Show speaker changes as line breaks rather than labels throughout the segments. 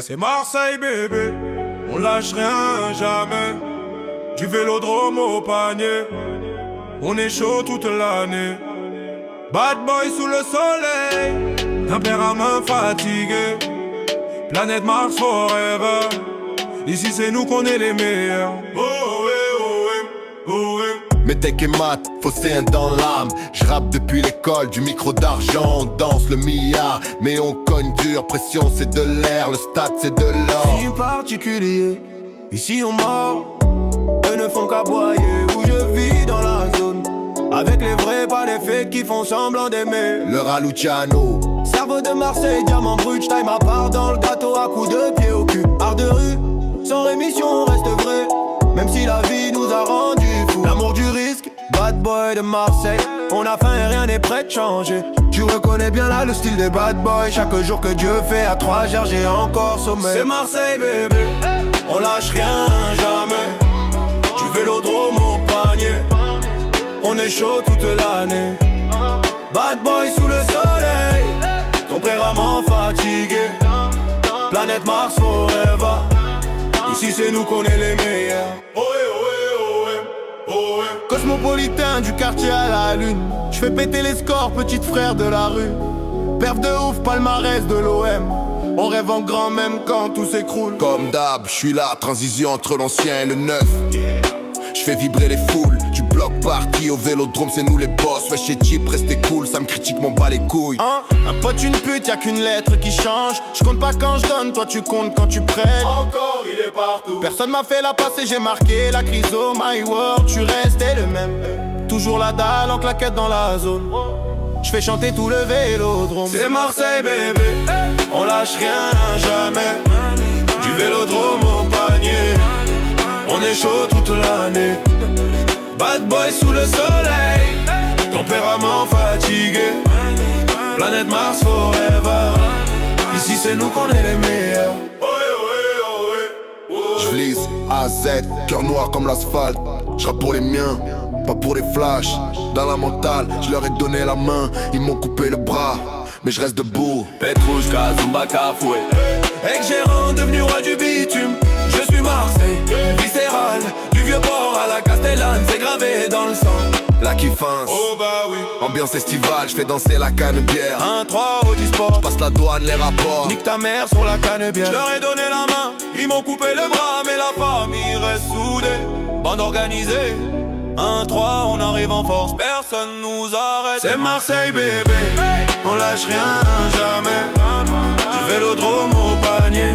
C'est Marseille bébé, on lâche rien jamais. Du vélodrome au panier, on est chaud toute l'année. Bad boy sous le soleil, tempérament fatigué. Planète Mars forever, ici c'est nous qu'on est les meilleurs. Oh ouais, oh ouais, oh ouais.
Métèque et mat, phocéen dans l'âme. J'rappe depuis l'école, du micro d'argent. On danse le milliard, mais on cogne dur. Pression c'est de l'air, le stade c'est de l'or.
Si particulier, ici on mord. Eux ne font qu'aboyer, où je vis dans la zone. Avec les vrais, pas les fakes qui font semblant d'aimer.
Le Raluciano,
cerveau de Marseille, diamant brut, j'taille ma part dans le gâteau à coups de pied au cul. Art de rue, sans rémission, on reste vrai. Même si la vie nous a rendu fous. L'amour du risque, bad boy de Marseille. On a faim et rien n'est prêt de changer. Tu reconnais bien là le style des bad boys. Chaque jour que Dieu fait à 3 heures, j'ai encore sommeil. C'est Marseille bébé, on lâche rien jamais. Du vélodrome au panier, on est chaud toute l'année. Bad boy sous le soleil, tempérament fatigué. Planète Mars forever, ici c'est nous qu'on est les meilleurs. Oh ouais, oh ouais, oh ouais, oh ouais. Cosmopolitain du quartier à la lune. J'fais péter les scores, petit frère de la rue. Perf de ouf, palmarès de l'OM. On rêve en grand même quand tout s'écroule.
comme d'hab, j'suis là, transition entre l'ancien et le neuf. J'fais vibrer les foules, du bloc party au vélodrome, c'est nous les boss. Ouais, chez Jeep, restez cool, ça me critique, m'en bat les couilles.
Un pote, une pute, y'a qu'une lettre qui change. J'compte pas quand j'donne, toi tu comptes quand tu prêtes. Encore, il est partout. Personne m'a fait la passe et j'ai marqué la crise au my world. Tu restais le même, toujours la dalle en claquette dans la zone. J'fais chanter tout le vélodrome. C'est Marseille bébé, on lâche rien jamais. Du vélodrome au panier, on est chaud toute l'année. Bad boy sous le soleil, tempérament fatigué. Planète Mars forever, ici c'est nous qu'on est les meilleurs.
J'vlise A Z, cœur noir comme l'asphalte. J'rappe pour les miens, pas pour les flashs. Dans la mentale, j'leur ai donné la main. Ils m'ont coupé le bras, mais je reste debout.
Petrouchka, Zumba, Cafoué. Ex-gérant devenu roi du bitume. Je suis Marseille, viscéral. Du vieux port à la Castellane, c'est gravé dans le sang.
La kiffance,
Oh bah oui.
ambiance estivale, j'fais danser la canne-bière.
1-3 au disport.
Passe la douane, les rapports.
Nique ta mère sur la canne bien. Je leur ai donné la main, ils m'ont coupé le bras, mais la famille reste soudée. Bande organisée, 1-3, on arrive en force, personne nous arrête. C'est Marseille bébé, on lâche rien jamais. Du vélodrome au panier,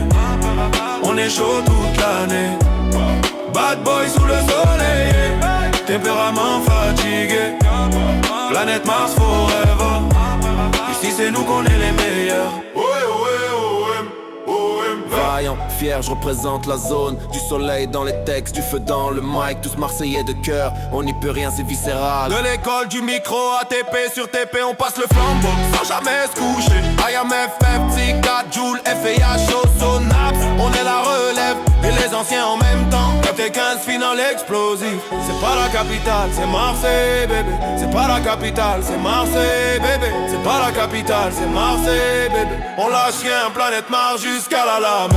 on est chaud toute l'année. Bad boy sous le soleil, tempérament fatigué. Planète Mars forever, ici c'est nous qu'on est les meilleurs.
Vaillant, fier, je représente la zone. Du soleil dans les textes, du feu dans le mic. Tous marseillais de cœur, on n'y peut rien, c'est viscéral.
De l'école du micro à TP sur TP, on passe le flambeau sans jamais se coucher. IMF, FT4, Joule, FAH, Sonaps, on est la relève et les anciens en même temps. Capté 15 finale explosif. C'est pas la capitale, c'est Marseille bébé. C'est pas la capitale, c'est Marseille bébé. C'est pas la capitale, c'est Marseille bébé. On lâche rien, planète Mars jusqu'à la lame.